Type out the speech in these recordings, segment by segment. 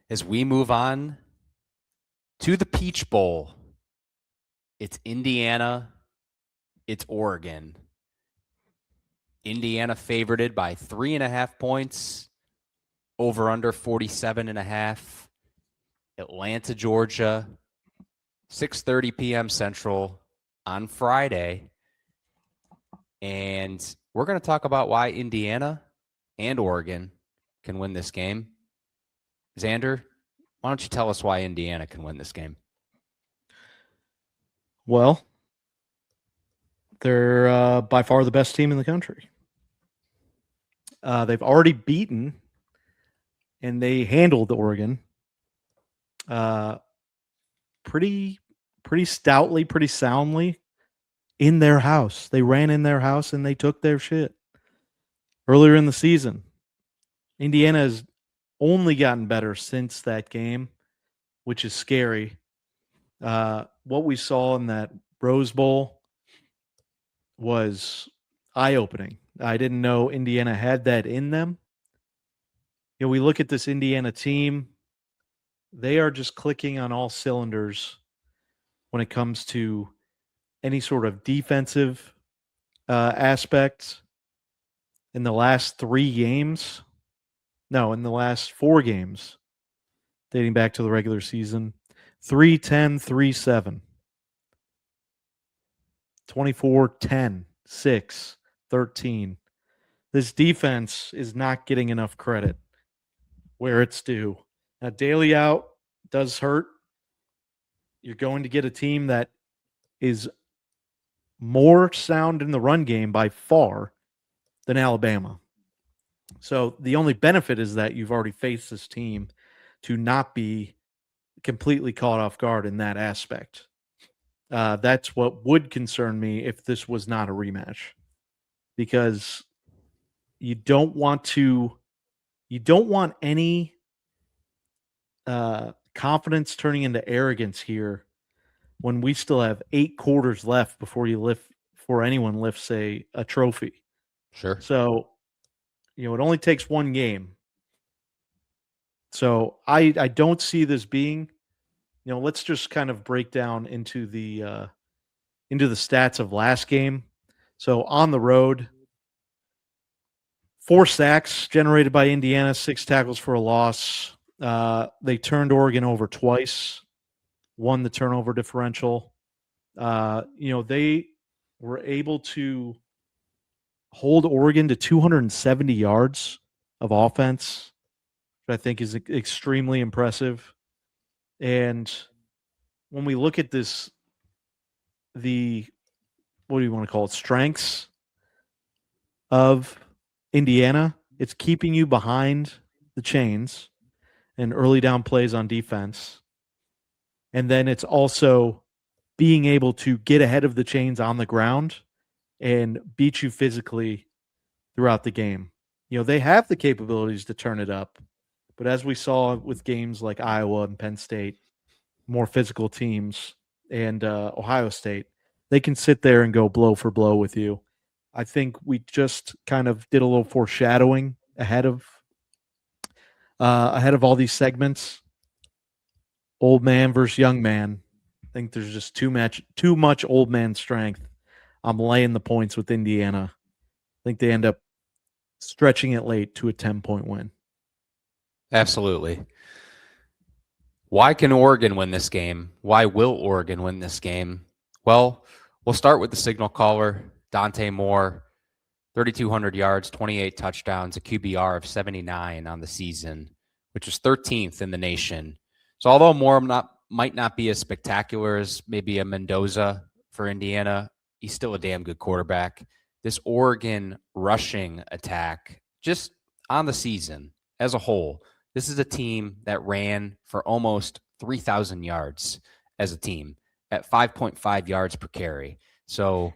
As we move on to the Peach Bowl, it's Indiana, it's Oregon. Indiana favorited by 3.5 points, over under 47.5. Atlanta, Georgia, 6:30 p.m. Central on Friday. And we're going to talk about why Indiana and Oregon can win this game. Xander, why don't you tell us why Indiana can win this game? Well, they're by far the best team in the country. They've already beaten and they handled Oregon pretty stoutly, pretty soundly in their house. They ran in their house and they took their shit. Earlier in the season, Indiana has only gotten better since that game, which is scary. What we saw in that Rose Bowl was eye-opening. I didn't know Indiana had that in them. You know, we look at this Indiana team, they are just clicking on all cylinders when it comes to any sort of defensive aspects. In the last 3 games, no, in the last 4 games, dating back to the regular season, 3-10, 3-7, 24-10, 6, 13. This defense is not getting enough credit where it's due. Now, Daly out does hurt. You're going to get a team that is more sound in the run game by far than Alabama. So the only benefit is that you've already faced this team to not be completely caught off guard in that aspect. That's what would concern me if this was not a rematch, because you don't want any confidence turning into arrogance here when we still have 8 quarters left before anyone lifts a trophy. Sure. So, you know, it only takes 1 game. So I don't see this being, you know, let's just kind of break down into the stats of last game. So on the road, 4 sacks generated by Indiana, 6 tackles for a loss. They turned Oregon over twice, won the turnover differential. You know, they were able to hold Oregon to 270 yards of offense, which I think is extremely impressive. And when we look at this, what do you want to call it, strengths of Indiana, it's keeping you behind the chains and early down plays on defense. And then it's also being able to get ahead of the chains on the ground and beat you physically throughout the game. You know, they have the capabilities to turn it up, but as we saw with games like Iowa and Penn State, more physical teams, and Ohio State, they can sit there and go blow for blow with you. I think we just kind of did a little foreshadowing ahead of all these segments. Old man versus young man. I think there's just too much old man strength. I'm laying the points with Indiana. I think they end up stretching it late to a 10-point win. Absolutely. Why can Oregon win this game? Why will Oregon win this game? Well, we'll start with the signal caller, Dante Moore, 3,200 yards, 28 touchdowns, a QBR of 79 on the season, which is 13th in the nation. So although Moore might not be as spectacular as maybe a Mendoza for Indiana, he's still a damn good quarterback. This Oregon rushing attack, just on the season as a whole, this is a team that ran for almost 3,000 yards as a team at 5.5 yards per carry. So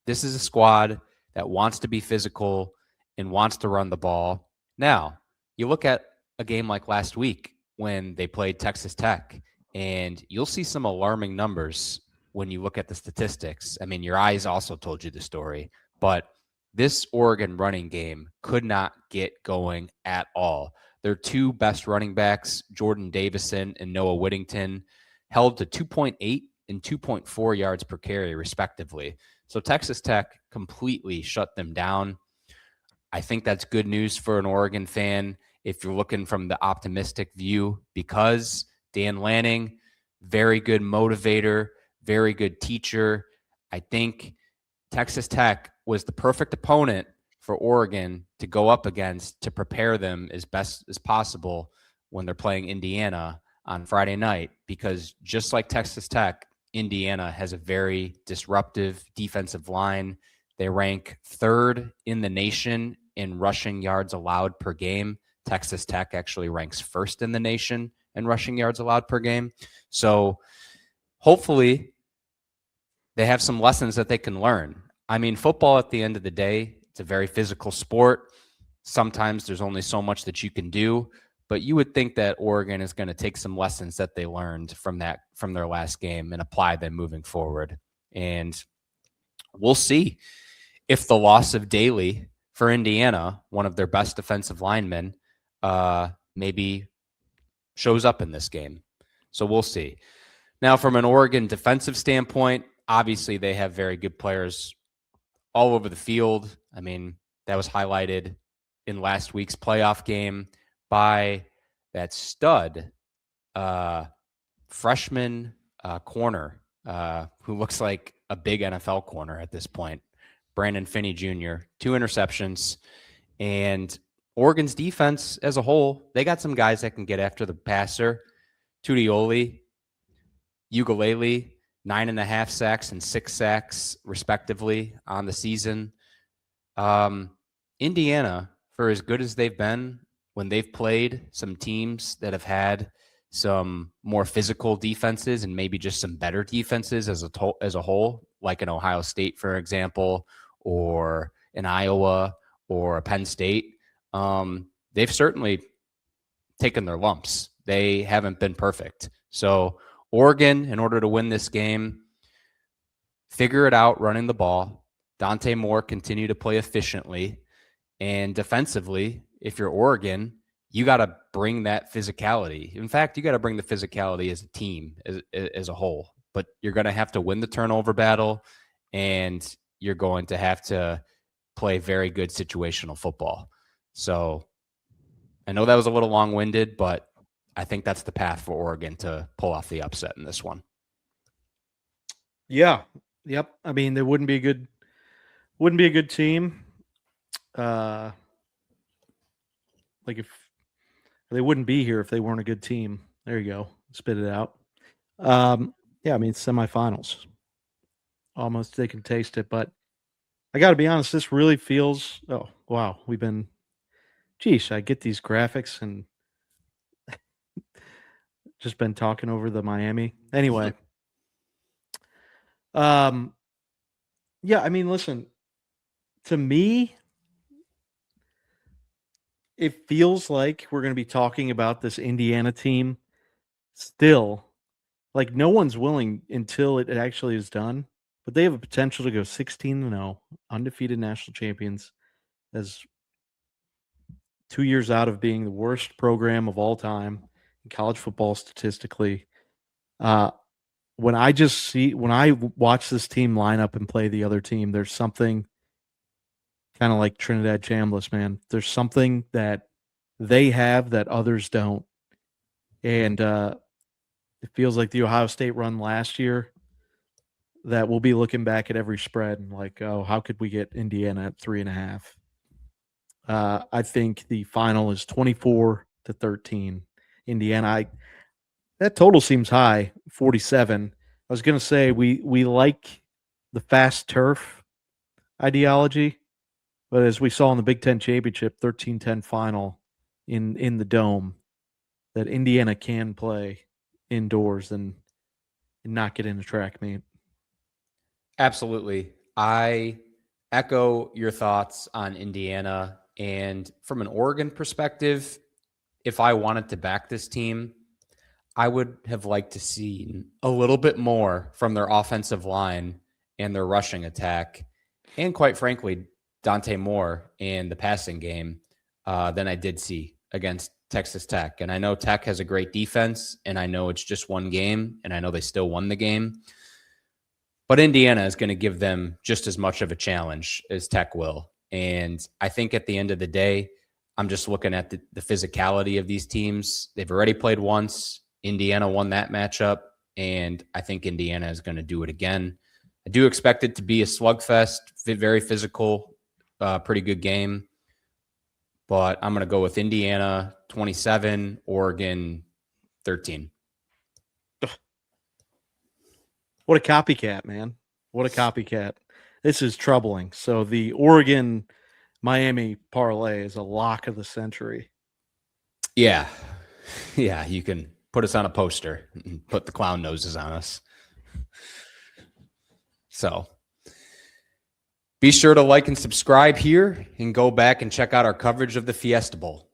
this is a squad that wants to be physical and wants to run the ball. Now, you look at a game like last week when they played Texas Tech, and you'll see some alarming numbers when you look at the statistics. I mean, your eyes also told you the story, but this Oregon running game could not get going at all. their two best running backs, Jordan Davison and Noah Whittington, held to 2.8 and 2.4 yards per carry, respectively. So Texas Tech completely shut them down. I think that's good news for an Oregon fan if you're looking from the optimistic view, because Dan Lanning, very good motivator, very good teacher. I think Texas Tech was the perfect opponent for Oregon to go up against to prepare them as best as possible when they're playing Indiana on Friday night, because just like Texas Tech, Indiana has a very disruptive defensive line. They rank third in the nation in rushing yards allowed per game. Texas Tech actually ranks first in the nation in rushing yards allowed per game. So hopefully they have some lessons that they can learn. I mean, football at the end of the day, it's a very physical sport. Sometimes there's only so much that you can do, but you would think that Oregon is going to take some lessons that they learned from their last game and apply them moving forward. And we'll see if the loss of Daly for Indiana, one of their best defensive linemen, maybe shows up in this game. So we'll see. Now, from an Oregon defensive standpoint, obviously they have very good players all over the field. I mean, that was highlighted in last week's playoff game by that stud freshman corner who looks like a big NFL corner at this point, Brandon Finney Jr., 2 interceptions. And Oregon's defense as a whole, they got some guys that can get after the passer. Tudioli, Ugalele, 9.5 sacks and 6 sacks, respectively, on the season. Indiana, for as good as they've been, when they've played some teams that have had some more physical defenses and maybe just some better defenses as a whole, like an Ohio State, for example, or an Iowa or a Penn State, they've certainly taken their lumps. They haven't been perfect. So Oregon, in order to win this game, figure it out running the ball. Dante Moore continue to play efficiently. And defensively, if you're Oregon, you got to bring that physicality. In fact, you got to bring the physicality as a team, as a whole. But you're going to have to win the turnover battle, and you're going to have to play very good situational football. So I know that was a little long-winded, but I think that's the path for Oregon to pull off the upset in this one. Yeah. Yep. I mean, there wouldn't be a good team. Like if they wouldn't be here if they weren't a good team. There you go. Spit it out. Yeah, I mean, it's semifinals. Almost they can taste it, but I got to be honest, this really feels, oh, wow. Geez, I get these graphics and just been talking over the Miami. Anyway. Yeah, I mean, listen, to me, it feels like we're going to be talking about this Indiana team still. Like no one's willing until it actually is done, but they have a potential to go 16-0, undefeated national champions, as 2 years out of being the worst program of all time in college football statistically. When I watch this team line up and play the other team, there's something kind of like Trinidad Chambliss, man. There's something that they have that others don't. And it feels like the Ohio State run last year that we'll be looking back at every spread and like, oh, how could we get Indiana at 3.5? I think the final is 24-13. Indiana, that total seems high, 47. I was going to say we like the fast turf ideology, but as we saw in the Big Ten Championship, 13-10 final in the Dome, that Indiana can play indoors and not get in a track meet. Absolutely. I echo your thoughts on Indiana. And from an Oregon perspective, if I wanted to back this team, I would have liked to see a little bit more from their offensive line and their rushing attack, and quite frankly, Dante Moore in the passing game than I did see against Texas Tech. And I know Tech has a great defense, and I know it's just one game, and I know they still won the game. But Indiana is going to give them just as much of a challenge as Tech will. And I think at the end of the day, I'm just looking at the physicality of these teams. They've already played once. Indiana won that matchup, and I think Indiana is going to do it again. I do expect it to be a slugfest, very physical, pretty good game. But I'm going to go with Indiana 27, Oregon 13. What a copycat, man. What a copycat. This is troubling. So the Oregon-Miami parlay is a lock of the century. Yeah. Yeah, you can put us on a poster and put the clown noses on us. So be sure to like and subscribe here and go back and check out our coverage of the Fiesta Bowl.